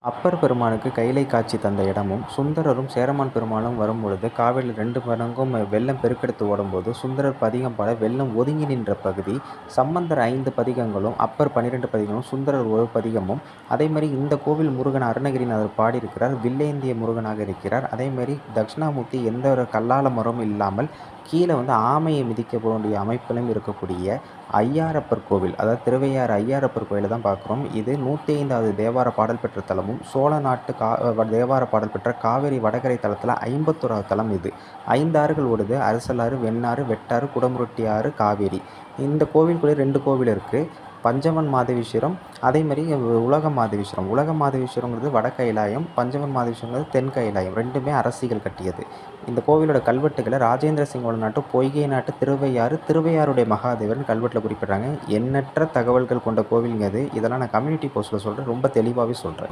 அப்பர் பெருமானுக்கு கைலை காட்சி தந்த இடமும், சுந்தரரும் சேரமான் பெருமாளும் வரும்பொழுது காவிரியில் 2 மடங்கும் வெள்ளம் பெருக்கெடுத்து ஓடும்போது சுந்தரர் பதிகம் பாட வெள்ளம் ஒதுங்கி நின்ற பகுதி. சம்பந்தர் 5 பதிகங்களும், அப்பர் 12 பதிகங்களும், சுந்தரர் ஒரு பதிகமும். அதேமாதிரி இந்த கோவில் முருகன் அருணகிரிநாதர் பாடியிருக்கிறார். வில்லேந்திய முருகனாக இருக்கிறார். அதேமாதிரி தட்சிணாமூர்த்தி எந்த ஒரு கல்லால மரமும் இல்லாமல் கீழே ஆமையை மிதிக்கக்கூடிய அமைப்பிலும் இருக்கக்கூடிய ஐயாரப்பர் கோவில், அதாவது திருவையாறு ஐயாரப்பர் கோயிலை தான் பார்க்குறோம். இது 105வது தேவார பாடல் பெற்ற தலமும், சோழ நாட்டு தேவார பாடல் பெற்ற காவிரி வடகரை தலத்தில் 51வது தலம் இது. 5 ஆறுகள் ஓடுது: அரசலாறு, வெண்ணாறு, வெட்டாறு, குடமுருட்டி ஆறு, காவேரி. இந்த கோவிலுக்குள்ளே 2 கோவில் இருக்குது: பஞ்சவன் மாதேஸ்வரம், அதேமாதிரி உலக மாதேஸ்வரம். உலக மாதேஸ்வரங்கிறது வட கைலாயம், பஞ்சவன் மாதேஸ்வரங்கிறது தென் கைலாயம். ரெண்டுமே அரசிகள் கட்டியது. இந்த கோவிலோட கல்வெட்டுகளை ராஜேந்திர சோழ நாட்டு, பொய்கை நாட்டு, திருவையாறு, திருவையாறுடைய மகாதேவர்னு கல்வெட்டில் குறிப்பிட்றாங்க. எண்ணற்ற தகவல்கள் கொண்ட கோவிலுங்க இது. இதெல்லாம் நான் கம்யூனிட்டி போஸ்ட்டில் சொல்கிறேன், ரொம்ப தெளிவாகவே சொல்கிறேன்.